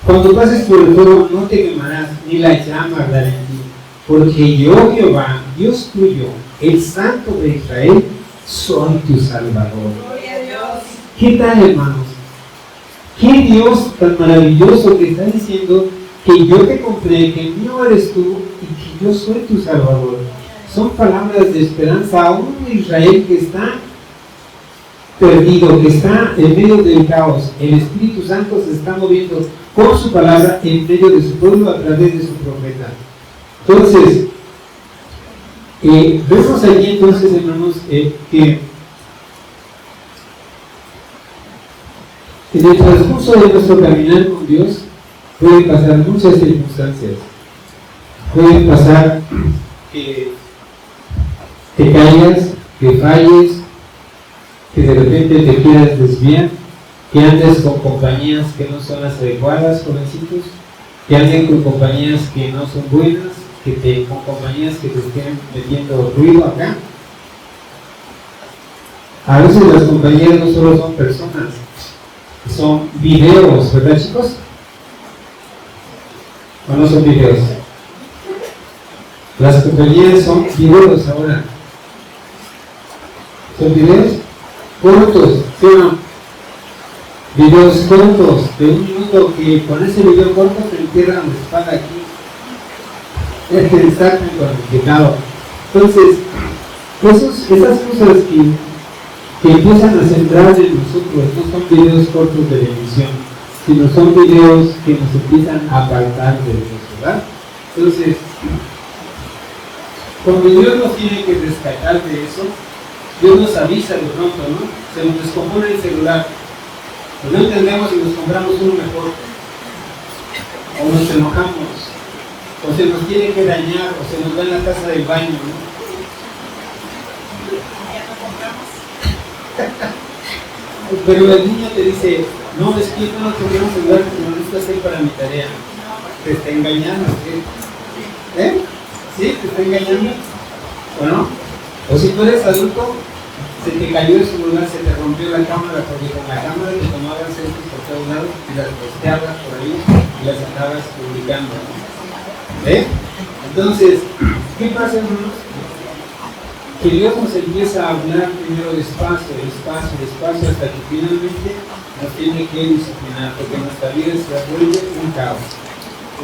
Cuando pases por el fuego, no te quemarás, ni la llama arderá en ti. Porque yo, Jehová, Dios tuyo, el Santo de Israel, soy tu Salvador. Gloria a Dios. ¿Qué tal, hermanos? ¿Qué Dios tan maravilloso que está diciendo que yo te compré, que mío eres tú y que yo soy tu Salvador? Son palabras de esperanza a un Israel que está perdido, que está en medio del caos. El Espíritu Santo se está moviendo con su palabra en medio de su pueblo a través de su profeta. Entonces, vemos allí entonces, hermanos, que en el transcurso de nuestro caminar con Dios pueden pasar muchas circunstancias. Pueden pasar que te caigas, que falles, que de repente te quieras desviar, que andes con compañías que no son las adecuadas, jovencitos, que anden con compañías que no son buenas, con compañías que te estén metiendo ruido acá. A veces las compañías no solo son personas, son videos, ¿verdad, chicos? ¿O no son videos? Las compañías son videos ahora. Son videos cortos, ¿sí o no? Videos cortos de 1 minuto que con ese video corto te entierran la espalda aquí. Es el saco con el pecado. Entonces, esas cosas que empiezan a centrar en nosotros no son videos cortos de televisión, sino son videos que nos empiezan a apartar de Dios, ¿verdad? Entonces, cuando Dios nos tiene que rescatar de eso, Dios nos avisa de pronto, ¿no? Se nos descompone el celular, pues no entendemos y nos compramos uno mejor, o nos enojamos, o se nos tiene que dañar, o se nos da en la taza del baño, ¿no? Pero el niño te dice, no, es que yo no tengo un celular que lo necesito hacer para mi tarea. Te está engañando, ¿sí? ¿Sí? ¿Te está engañando? ¿O no? O si tú eres adulto, se te cayó el celular, se te rompió la cámara, porque con la cámara te tomabas selfies por todos lados y las posteabas por ahí y las andabas publicando. Entonces, ¿qué pasa, hermanos? Que Dios nos empieza a hablar primero despacio, hasta que finalmente nos tiene que disciplinar, porque nuestra vida se vuelve un caos.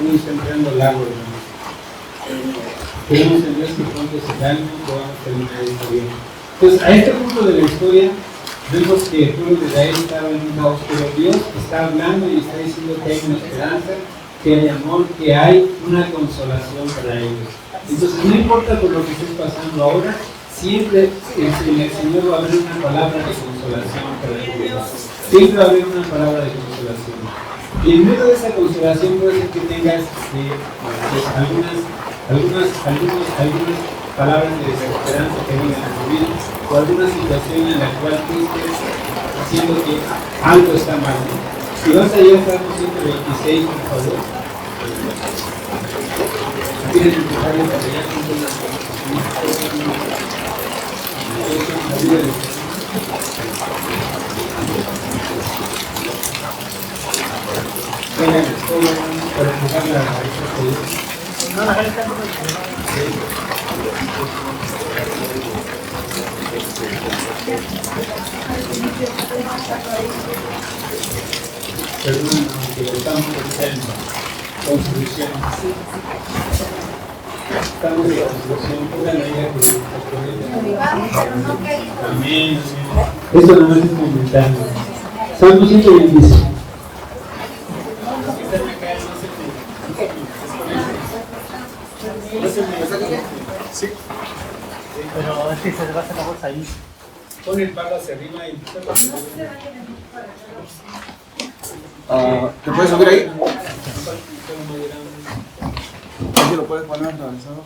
Uno está entrando al agua, hermanos. Queremos en Dios que pronto se calme y podamos terminar esto bien. Entonces, a este punto de la historia, vemos que el pueblo de Israel estaba en un caos, pero Dios está hablando y está diciendo que hay una esperanza, que hay amor, que hay una consolación para ellos. Entonces, no importa por lo que estés pasando ahora, siempre el Señor va a haber una palabra de consolación para ellos. Siempre va a haber una palabra de consolación. Y en medio de esa consolación puede ser que tengas algunas palabras de desesperanza que vengan a tu vida, o alguna situación en la cual tú estés haciendo que algo está mal. Si vas a ir a Salmo 126, por favor. ¿Quieres empezar esta mañana con una perdón, aunque estamos en construcción. Estamos en construcción, pongan ahí amén. Esto no es momentáneo. Salmo 126. Sí. Pero es que se le va a hacer la bolsa ahí. Pon el palo hacia arriba y... ¿Te puedes subir ahí? ¿Sí lo puedes poner realizado?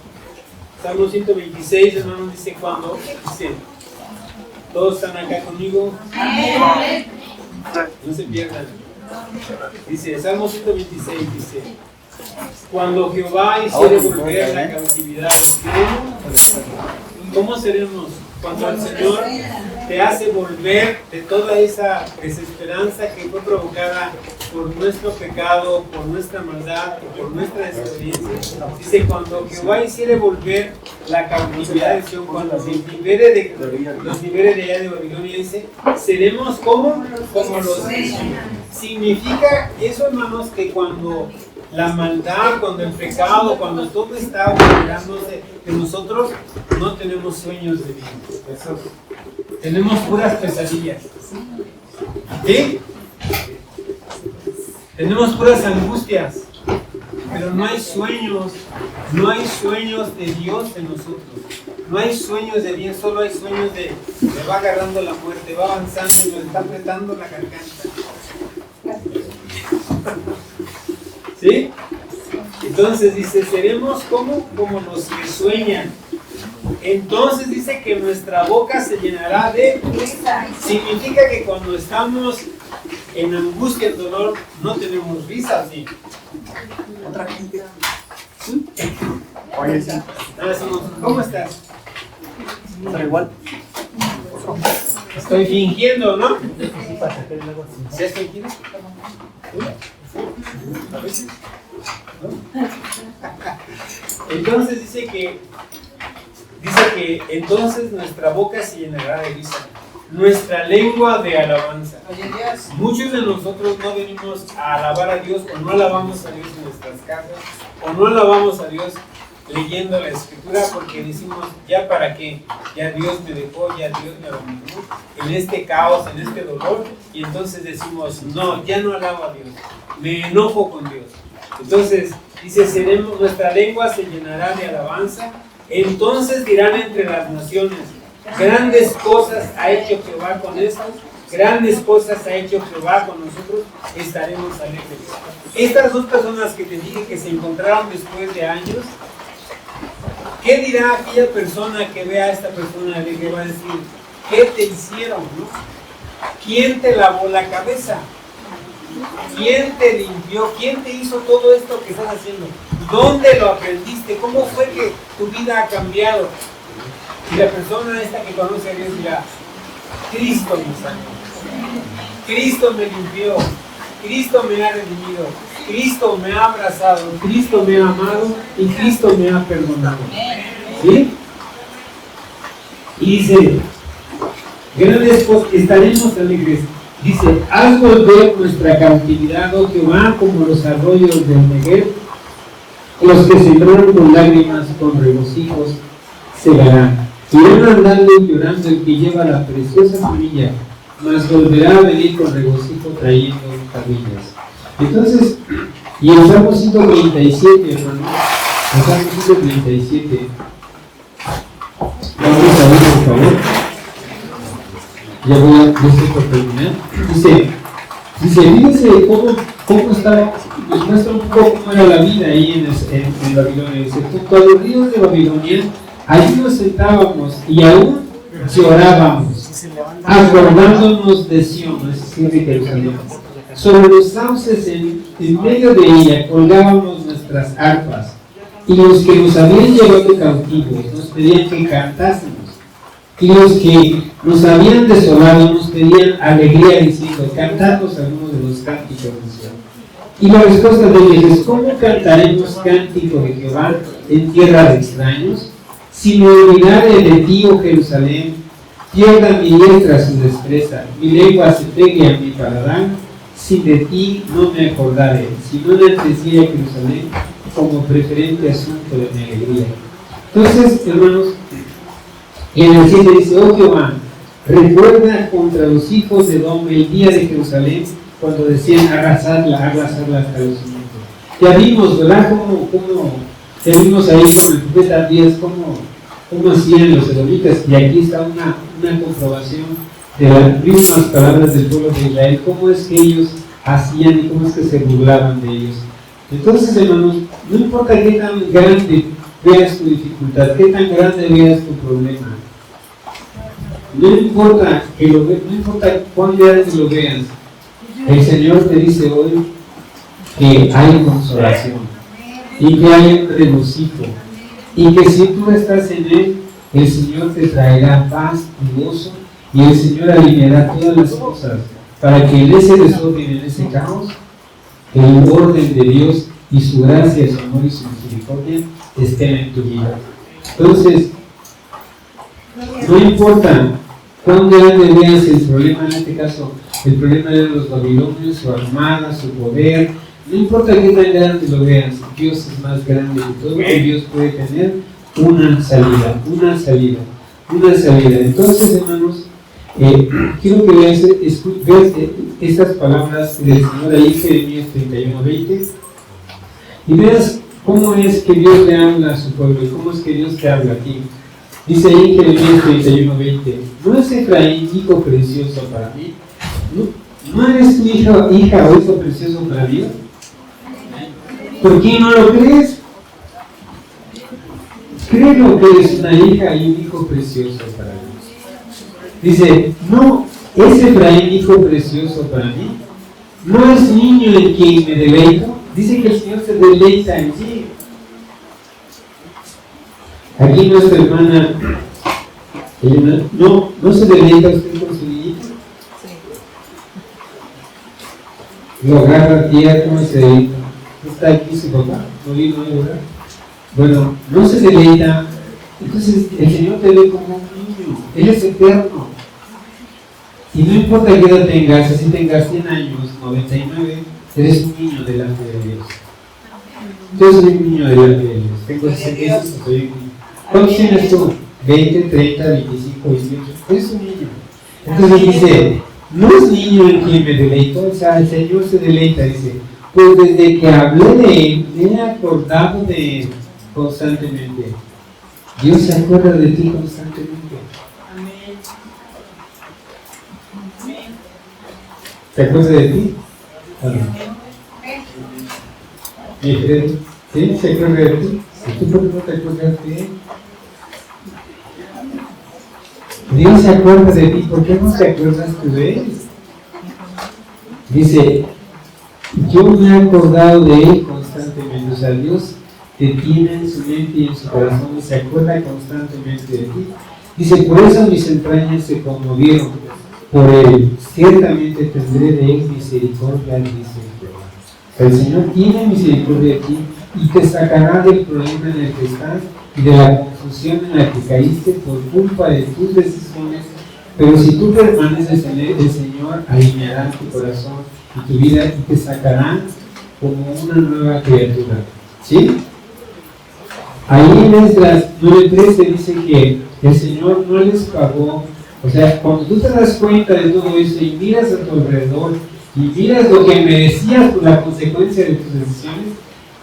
Salmo 126, hermano, dice cuando, dice, todos están acá conmigo, no se pierdan. Dice, Salmo 126, dice, cuando Jehová hiciere volver la cautividad, ¿cómo seremos? Cuando el Señor te hace volver de toda esa desesperanza que fue provocada por nuestro pecado, por nuestra maldad, por nuestra desobediencia. Dice, cuando Jehová hiciere volver la cautividad de Sion, cuando los libere de allá de Babilonia, dice, seremos como los... Significa eso, hermanos, que cuando la maldad, cuando el pecado, cuando todo está apoderándose de nosotros, no tenemos sueños de vida. Tenemos puras pesadillas. ¿Sí? Tenemos puras angustias. Pero no hay sueños de Dios en nosotros. No hay sueños de bien, solo hay sueños de me va agarrando la muerte, va avanzando y nos está apretando la garganta. ¿Sí? Entonces dice, seremos como los que sueñan. Entonces dice que nuestra boca se llenará de risa. Significa que cuando estamos en angustia, en dolor, no tenemos risa, ¿sí? Otra gente. Oye, sí. ¿Cómo estás? Está igual. Estoy fingiendo, ¿no? ¿Se has fingido? A veces. ¿No? Entonces dice que entonces nuestra boca se llenará de risa, nuestra lengua de alabanza. Muchos de nosotros no venimos a alabar a Dios, o no alabamos a Dios en nuestras casas, o no alabamos a Dios leyendo la escritura, porque decimos, ya para qué, ya Dios me dejó, ya Dios me abandonó en este caos, en este dolor, y entonces decimos, no, ya no alabo a Dios, me enojo con Dios. Entonces dice, nuestra lengua se llenará de alabanza. Entonces dirán entre las naciones, grandes cosas ha hecho Jehová con estos, grandes cosas ha hecho Jehová con nosotros, estaremos alegres. Estas dos personas que te dije que se encontraron después de años, ¿qué dirá aquella persona que vea a esta persona alegre? Va a decir, ¿qué te hicieron? ¿No? ¿Quién te lavó la cabeza? ¿Quién te limpió? ¿Quién te hizo todo esto que estás haciendo? ¿Dónde lo aprendiste? ¿Cómo fue que tu vida ha cambiado? Y la persona esta que conoce a Dios dirá, Cristo me sanó, Cristo me limpió, Cristo me ha redimido, Cristo me ha abrazado, Cristo me ha amado y Cristo me ha perdonado. ¿Sí? Y dice, grandes cosas, estaremos alegres. Dice, haz volver nuestra cautividad, oh Jehová, como los arroyos del Negev. Los que sembraron con lágrimas, con regocijos, segarán. Irán andando y llorando el que lleva la preciosa semilla, mas volverá a venir con regocijo trayendo carrillas. Entonces, y el Salmo 137, hermano, el Salmo 137, vamos a ver, por favor. Ya estoy por terminar. Dice, cómo estaba, nos muestra un poco cómo era la vida ahí en Babilonia. Dice, junto a los ríos de Babilonia, allí nos sentábamos y aún llorábamos, acordándonos de Sion, es decir, de Jerusalén. Sobre los sauces en medio de ella colgábamos nuestras arpas, y los que nos habían llevado cautivos nos pedían que cantásemos. Y los que nos habían desolado nos pedían alegría diciendo, cantadnos algunos de los cánticos de Sion. Y la respuesta de ellos es, ¿cómo cantaremos cántico de Jehová en tierra de extraños? Si me olvidare de ti, oh Jerusalén, pierda mi diestra su destreza, mi lengua se pegue a mi paladar, si de ti no me acordare, si no enalteciera Jerusalén como preferente asunto de mi alegría. Entonces, hermanos, en el 7 dice: oh Jehová, recuerda contra los hijos de Edom el día de Jerusalén, cuando decían arrasarla hasta los cimientos. Ya vimos, ¿verdad? Ya vimos ahí con el profeta Díaz cómo hacían los edomitas, y aquí está una comprobación de las mismas palabras del pueblo de Israel, cómo es que ellos hacían y cómo es que se burlaban de ellos. Entonces, hermanos, no importa qué tan grande veas tu dificultad, qué tan grande veas tu problema, no importa cuán grande lo veas, el Señor te dice hoy que hay consolación y que hay un regocijo, y que si tú estás en Él, el Señor te traerá paz y gozo, y el Señor alineará todas las cosas para que en ese desorden, en ese caos, el orden de Dios y su gracia, su amor y su misericordia estén en tu vida. Entonces, no importa cuán grande veas el problema, en este caso, el problema de los babilonios, su armada, su poder, no importa qué tan grande lo veas, Dios es más grande que todo, y Dios puede tener una salida. Entonces, hermanos, quiero que veas estas palabras del Señor ahí, Jeremías 31:20, y veas cómo es que Dios le habla a su pueblo y cómo es que Dios te habla a ti. Dice ahí Jeremías 31:20: ¿no es Efraín hijo precioso para mí? ¿No eres tu hija o hijo precioso para Dios? ¿Por qué no lo crees? Creo que eres una hija y un hijo precioso para Dios. Dice: ¿no es Efraín hijo precioso para mí? ¿No es niño en quien me deleito? Dice que el Señor se deleita en sí. Aquí nuestra hermana, ¿no se deleita usted con su niñito? Lo agarra tierno y se deleita. Está aquí su papá, no vino hoy, ¿verdad? Bueno, no se deleita. Entonces el Señor te ve como un niño. Él es eterno. Y no importa qué edad tengas, si tengas 100 años, 99, eres un niño delante de Dios. Yo soy un niño delante de Dios. Tengo 60 años, soy un niño. ¿Cuántos tienes tú? 20, 30, 25, 28. Eres un niño. Entonces dice: no es niño en quien me deleito. O sea, el Señor se deleita. Dice: pues desde que hablé de Él, me he acordado de Él constantemente. Dios se acuerda de ti constantemente. ¿Se acuerda de ti? ¿Sí? ¿Se acuerda de ti? ¿Y tú por qué no te acuerdas de Él? Dios se acuerda de ti, ¿por qué no te acuerdas tú de Él? Dice: yo me he acordado de Él constantemente. O sea, Dios te tiene en su mente y en su corazón y se acuerda constantemente de ti. Dice: por eso mis entrañas se conmovieron por Él. Ciertamente tendré de Él misericordia, dice Jehová. O sea, el Señor tiene misericordia de ti y te sacará del problema en el que estás y de la confusión en la que caíste por culpa de tus decisiones. Pero si tú permaneces en Él, el Señor alineará tu corazón y tu vida y te sacará como una nueva criatura. ¿Sí? Ahí en Esdras 9:13 dice que el Señor no les pagó. O sea, cuando tú te das cuenta de todo eso y miras a tu alrededor y miras lo que merecías por la consecuencia de tus decisiones,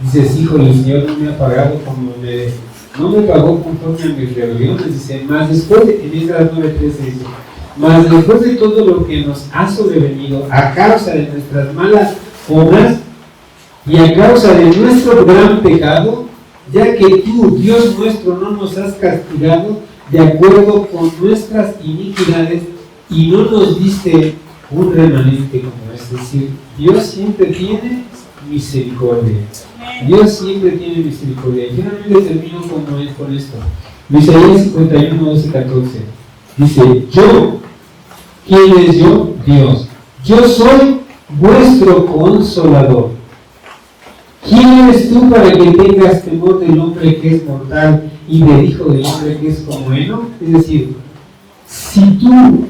dices: híjole, el Señor no me ha pagado no me pagó conforme a mis rebeliones. Dice: más después en Esdras 9:13 dice: mas después de todo lo que nos ha sobrevenido a causa de nuestras malas obras y a causa de nuestro gran pecado, ya que tú, Dios nuestro, no nos has castigado de acuerdo con nuestras iniquidades y no nos diste un remanente como es decir, Dios siempre tiene misericordia. Dios siempre tiene misericordia. Y finalmente termino con esto. Isaías 51, 12, 14. Dice: yo, ¿quién es yo? Dios. Yo soy vuestro consolador. ¿Quién eres tú para que tengas temor del hombre que es mortal y del hijo del hombre que es como heno? Es decir, si tú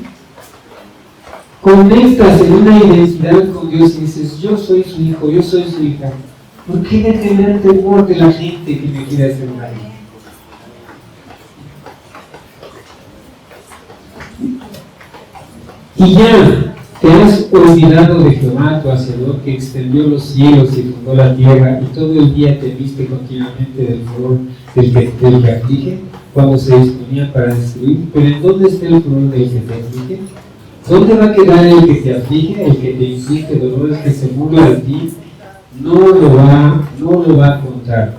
conectas en una identidad con Dios y dices, yo soy su hijo, yo soy su hija, ¿por qué de tener temor de la gente que me quiere hacer daño? Y ya te has olvidado de Jehová, tu Hacedor, que extendió los cielos y fundó la tierra, y todo el día te viste continuamente del furor del que aflige, cuando se disponía para destruir. Pero ¿en dónde está el furor del que te aflige? ¿Dónde va a quedar el que te aflige, el que te inflige dolores, que se burla de ti? No lo va a contar.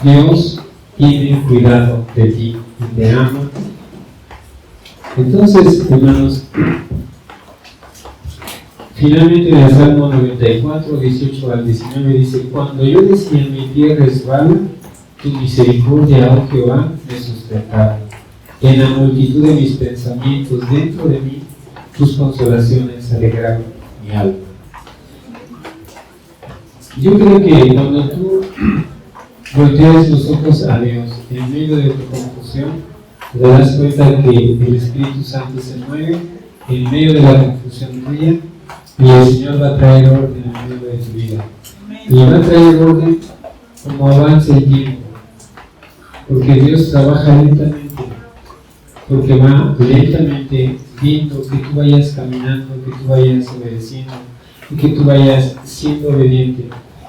Dios tiene cuidado de ti y te ama. Entonces, hermanos, finalmente en el Salmo 94, 18 al 19 dice: cuando yo decía mi pie resbala, tu misericordia, oh Jehová, me sustentaba. En la multitud de mis pensamientos dentro de mí, tus consolaciones alegraron mi alma. Yo creo que cuando tú volteas los ojos a Dios en medio de tu confusión, te das cuenta que el Espíritu Santo se mueve en medio de la confusión tuya y el Señor va a traer orden en medio de tu vida. Y va a traer orden como avance el tiempo, porque Dios trabaja lentamente, porque va lentamente viendo que tú vayas caminando, que tú vayas obedeciendo y que tú vayas siendo obediente.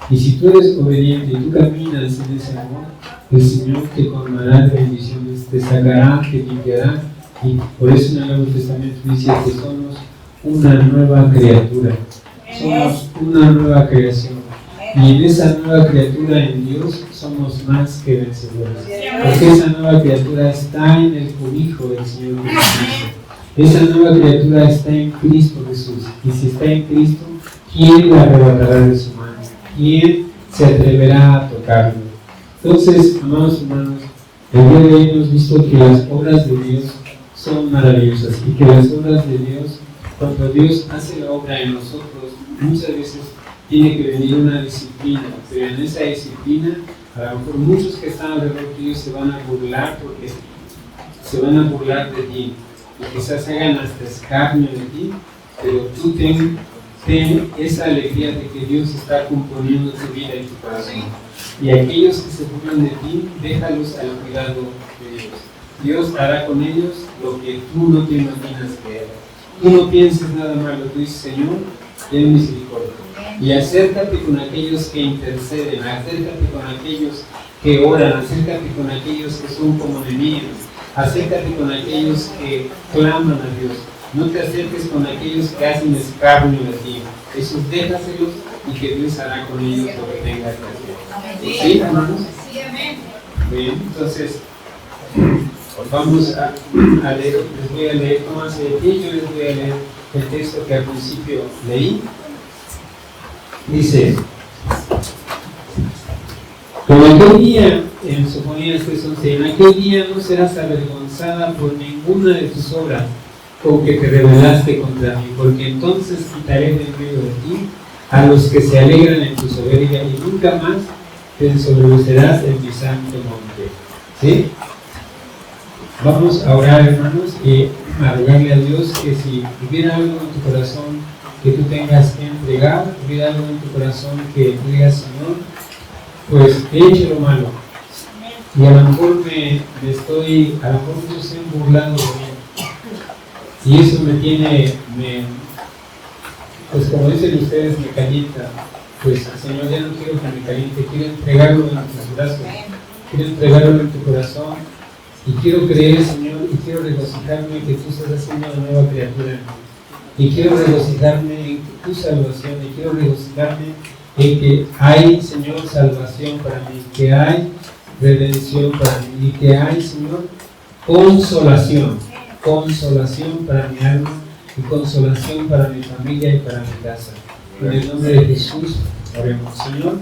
Y si tú eres obediente y tú caminas en ese amor, el Señor te colmará de bendiciones, te sacará, te limpiará. Y por eso en el Nuevo Testamento dice que somos una nueva criatura, somos una nueva creación. Y en esa nueva criatura en Dios somos más que vencedores, porque esa nueva criatura está en el cobijo del Señor Jesucristo. Esa nueva criatura está en Cristo Jesús, y si está en Cristo, ¿quién la arrebatará de su mano? ¿Quién se atreverá a tocarlo? Entonces, amados hermanos, el día de hoy hemos visto que las obras de Dios son maravillosas y que las obras de Dios, cuando Dios hace la obra en nosotros, muchas veces tiene que venir una disciplina, pero en esa disciplina, a lo mejor muchos que están alrededor de ellos se van a burlar porque se van a burlar de ti, y quizás hagan hasta escarnio de ti, pero tú ten esa alegría de que Dios está componiendo tu vida y tu corazón. Y aquellos que se burlan de ti, déjalos al cuidado de Dios. Dios hará con ellos lo que tú no te imaginas que haga. Tú no pienses nada malo, tú dices: Señor, ten misericordia. Y acércate con aquellos que interceden, acércate con aquellos que oran, acércate con aquellos que son como Nehemías, acércate con aquellos que claman a Dios. No te acerques con aquellos que hacen escarnio de ti. Esos déjaselos y que Dios hará con ellos lo que tenga que hacer. ¿Sí, hermanos? Sí, amén. Bien, entonces vamos a leer, les voy a leer, tómanse de pie, yo les voy a leer el texto que al principio leí. Dice: como aquel día, en Sofonías 3:11, en aquel día no serás avergonzada por ninguna de tus obras con que te rebelaste contra mí, porque entonces quitaré de en medio de ti a los que se alegran en tu soberbia y nunca más te ensoberbecerás en mi santo monte. ¿Sí? Vamos a orar, hermanos, y a rogarle a Dios que si hubiera algo en tu corazón que tú tengas que entregar, hubiera algo en tu corazón que digas: Señor, pues he hecho lo malo, y a lo mejor a lo mejor muchos se han burlado de mí, y eso pues como dicen ustedes, me calienta. Pues Señor, ya no quiero que me caliente, quiero entregarlo en tus brazos, quiero entregarlo en tu corazón, y quiero creer, Señor, y quiero regocijarme en que tú estás haciendo una nueva criatura en mí, y quiero regocijarme en tu salvación, y quiero regocijarme en que hay, Señor, salvación para mí, que hay redención para mí, y que hay, Señor, consolación para mi alma y consolación para mi familia y para mi casa. En el nombre de Jesús, oremos. Señor,